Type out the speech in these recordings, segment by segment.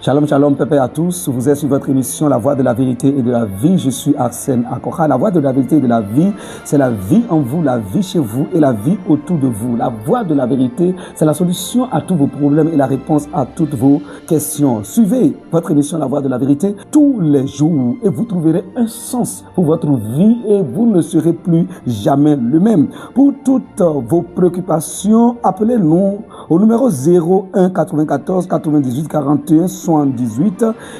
Shalom, shalom, pépé à tous. Vous êtes sur votre émission La Voix de la Vérité et de la Vie. Je suis Arsène Akora. La Voix de la Vérité et de la Vie, c'est la vie en vous, la vie chez vous et la vie autour de vous. La Voix de la Vérité, c'est la solution à tous vos problèmes et la réponse à toutes vos questions. Suivez votre émission La Voix de la Vérité tous les jours et vous trouverez un sens pour votre vie et vous ne serez plus jamais le même. Pour toutes vos préoccupations, appelez-nous au numéro 01 94 98 41 78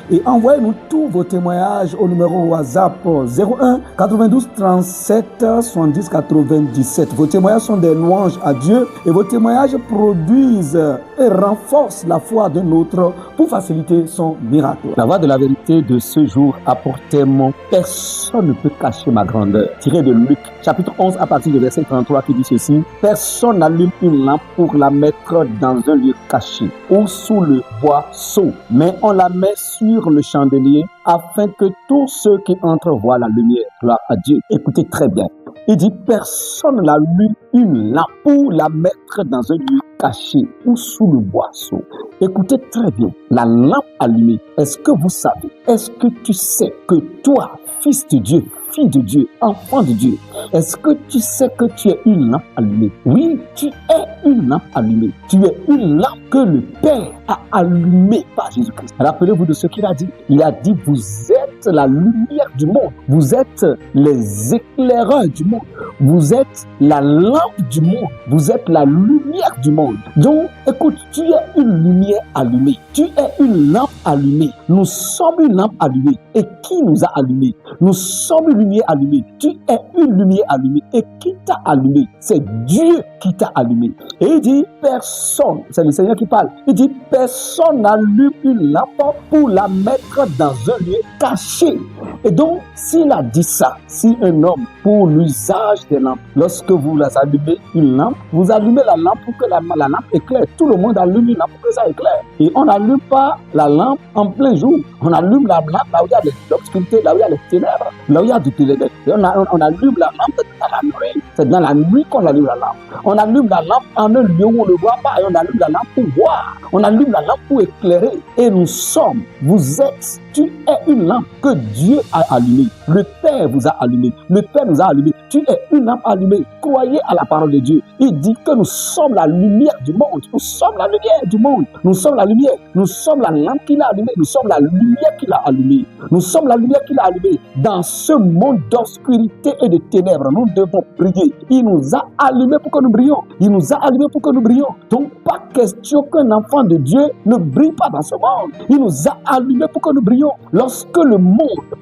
et envoyez-nous tous vos témoignages au numéro WhatsApp 01 92 37 70 97. Vos témoignages sont des louanges à Dieu et vos témoignages produisent et renforcent la foi de l'autre pour faciliter son miracle. La voix de la vérité de ce jour a pour thème « Personne ne peut cacher ma grandeur » tiré de Luc chapitre 11 à partir du verset 33 qui dit ceci: « Personne n'allume une lampe pour la mettre dans un lieu caché ou sous le boisseau, mais on la met sur le chandelier afin que tous ceux qui entrent voient la lumière. » Gloire à Dieu. Écoutez très bien. Il dit personne n'allume une lampe pour la mettre dans un lieu caché ou sous le boisseau. Écoutez très bien. La lampe allumée, est-ce que vous savez, est-ce que tu sais que toi, fils de Dieu, fille de Dieu, enfant de Dieu, est-ce que tu sais que tu es une lampe allumée? Oui, tu es une lampe allumée. Tu es une lampe que le Père a allumée par Jésus-Christ. Rappelez-vous de ce qu'il a dit. Il a dit, vous êtes la lumière du monde. Vous êtes les éclaireurs du monde. Vous êtes la lampe du monde. Vous êtes la lumière du monde. Donc, écoute, tu es une lumière allumée. Tu es une lampe allumée. Nous sommes une lampe allumée. Et qui nous a allumés? Nous sommes une lumière allumée. Tu es une lumière allumée. Et qui t'a allumé? C'est Dieu qui t'a allumé. Et il dit, personne, c'est le Seigneur qui parle, il dit, personne n'allume une lampe pour la mettre dans un lieu caché. Et donc, s'il a dit ça, si un homme, pour l'usage des lampes, lorsque vous allumez une lampe, vous allumez la lampe pour que la lampe éclaire. Tout le monde allume une lampe pour que ça éclaire. Et on n'allume pas la lampe en plein jour. On allume la lampe là où il y a l'obscurité, là où il y a les ténèbres, là où il y a du ténèbres. On allume la lampe dans la nuit. C'est dans la nuit qu'on allume la lampe. On allume la lampe en un lieu où on ne voit pas et on allume la lampe pour voir. On allume la lampe pour éclairer. Et nous sommes, vous êtes, tu es une lampe que Dieu a allumée. Le Père vous a allumé. Le Père nous a allumés. Tu es une lampe allumée. Croyez à la parole de Dieu. Il dit que nous sommes la lumière du monde. Nous sommes la lumière du monde. Nous sommes la lumière. Nous sommes la lampe qu'il a allumée. Nous sommes la lumière qu'il a allumée. Nous sommes la lumière qu'il a allumée. Dans ce monde d'obscurité et de ténèbres, nous devons briller. Il nous a allumés pour que nous brillions. Il nous a allumés pour que nous brillions. Donc, pas question qu'un enfant de Dieu ne brille pas dans ce monde. Il nous a allumés pour que nous brillions. Lorsque le monde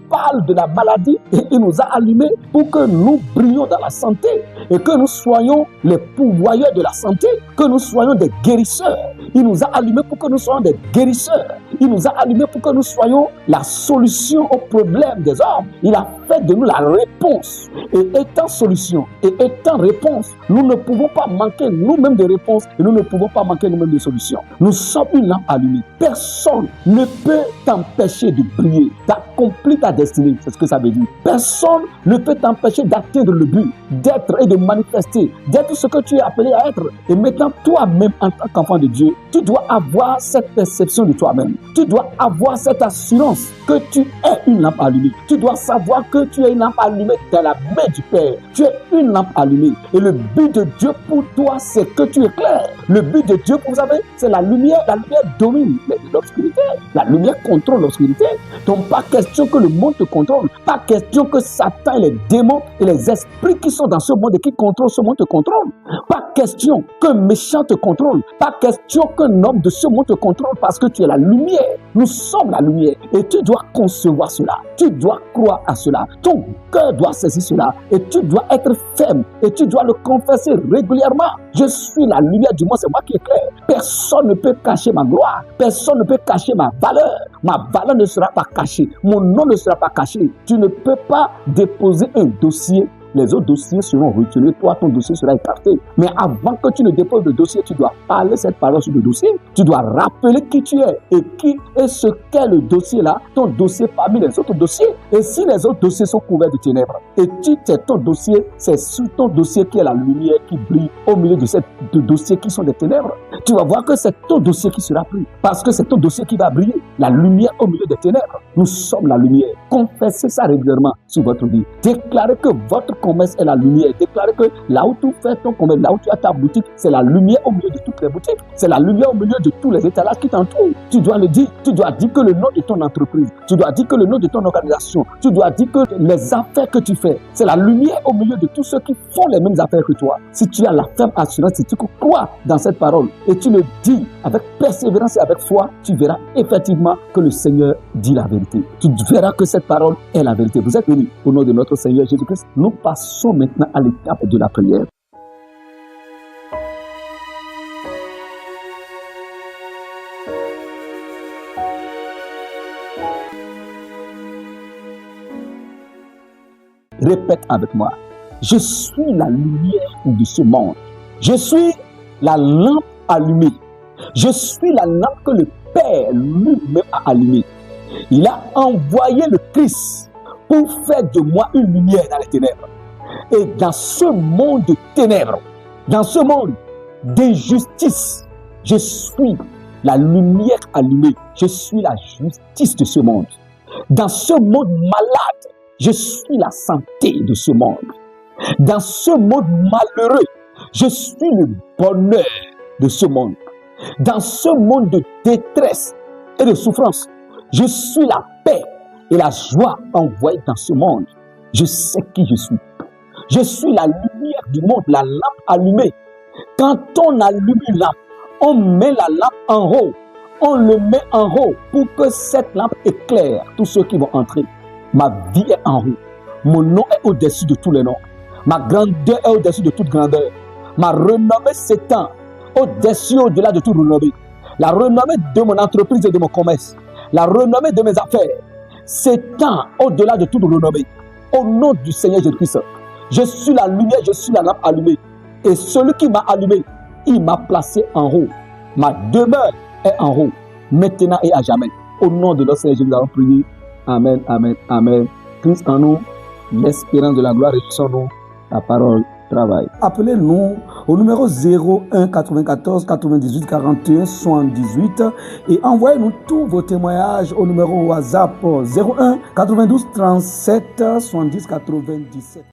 parle de la maladie, il nous a allumés pour que nous brillions dans la santé et que nous soyons les pourvoyeurs de la santé, que nous soyons des guérisseurs. Il nous a allumés pour que nous soyons des guérisseurs. Il nous a allumés pour que nous soyons la solution aux problèmes des hommes. Il a fait de nous la réponse. Et étant solution et étant réponse, nous ne pouvons pas manquer nous-mêmes de réponses et nous ne pouvons pas manquer nous-mêmes de solutions. Nous sommes une lampe allumée. Personne ne peut t'empêcher de briller, d'accomplir ta destinée. C'est ce que ça veut dire. Personne ne peut t'empêcher d'atteindre le but, d'être et de manifester, d'être ce que tu es appelé à être. Et maintenant, toi-même, en tant qu'enfant de Dieu, tu dois avoir cette perception de toi-même. Tu dois avoir cette assurance que tu es une lampe allumée. Tu dois savoir que tu es une lampe allumée dans la main du Père. Tu es une lampe allumée. Et le but de Dieu pour toi, c'est que tu éclaires. Le but de Dieu, vous savez, c'est la lumière. La lumière domine l'obscurité. La lumière contrôle l'obscurité. Donc, pas question que le monde te contrôle. Pas question que Satan et les démons et les esprits qui sont dans ce monde et qui contrôlent ce monde te contrôlent. Pas question qu'un méchant te contrôle. Pas question qu'un homme de ce monde te contrôle parce que tu es la lumière. Nous sommes la lumière. Et tu dois concevoir cela. Tu dois croire à cela. Ton cœur doit saisir cela. Et tu dois être ferme. Et tu dois le confesser régulièrement. Je suis la lumière du monde. C'est moi qui éclaire. Personne ne peut cacher ma gloire. Personne ne peut cacher ma valeur. Ma valeur ne sera pas cachée. Mon nom ne sera pas caché. Tu ne peux pas déposer un dossier les autres dossiers seront retenus, toi, ton dossier sera écarté. Mais avant que tu ne déposes le dossier, tu dois parler cette parole sur le dossier. Tu dois rappeler qui tu es et qui est ce qu'est le dossier là, ton dossier parmi les autres dossiers. Et si les autres dossiers sont couverts de ténèbres, et c'est ton dossier, c'est sur ton dossier qui est la lumière qui brille au milieu de ces deux dossiers qui sont des ténèbres, tu vas voir que c'est ton dossier qui sera pris. Parce que c'est ton dossier qui va briller. La lumière au milieu des ténèbres. Nous sommes la lumière. Confessez ça régulièrement sur votre vie. Déclarez que votre commerce est la lumière. Déclarez que là où tu fais ton commerce, là où tu as ta boutique, c'est la lumière au milieu de toutes les boutiques. C'est la lumière au milieu de tous les étalages qui t'entourent. Tu dois le dire. Tu dois dire que le nom de ton entreprise. Tu dois dire que le nom de ton organisation. Tu dois dire que les affaires que tu fais, c'est la lumière au milieu de tous ceux qui font les mêmes affaires que toi. Si tu as la ferme assurance, si tu crois dans cette parole et tu le dis avec persévérance et avec foi, tu verras effectivement que le Seigneur dit la vérité. Tu verras que cette parole est la vérité. Vous êtes bénis au nom de notre Seigneur Jésus-Christ. Nous passons maintenant à l'étape de la prière. Répète avec moi. Je suis la lumière de ce monde. Je suis la lampe allumée. Je suis la lampe que le Père lui-même a allumée. Il a envoyé le Christ pour faire de moi une lumière dans les ténèbres. Et dans ce monde de ténèbres, dans ce monde d'injustice, je suis la lumière allumée. Je suis la justice de ce monde. Dans ce monde malade, je suis la santé de ce monde. Dans ce monde malheureux, je suis le bonheur de ce monde. Dans ce monde de détresse et de souffrance, je suis la paix et la joie envoyée dans ce monde. Je sais qui je suis. Je suis la lumière du monde, la lampe allumée. Quand on allume une lampe, on met la lampe en haut. On le met en haut pour que cette lampe éclaire tous ceux qui vont entrer. Ma vie est en haut. Mon nom est au-dessus de tous les noms. Ma grandeur est au-dessus de toute grandeur. Ma renommée s'étend au-dessus, au-delà de toute renommée. La renommée de mon entreprise et de mon commerce, la renommée de mes affaires s'étend au-delà de toute renommée. Au nom du Seigneur Jésus-Christ, je suis la lumière, je suis la lampe allumée. Et celui qui m'a allumé, il m'a placé en haut. Ma demeure est en haut, maintenant et à jamais. Au nom de notre Seigneur Jésus, nous allons prier. Amen, amen, amen. Christ en nous, l'espérance de la gloire, réjouissons-nous, la parole travaille. Appelez-nous au numéro 01 94 98 41 78 et envoyez-nous tous vos témoignages au numéro WhatsApp 01 92 37 70 97.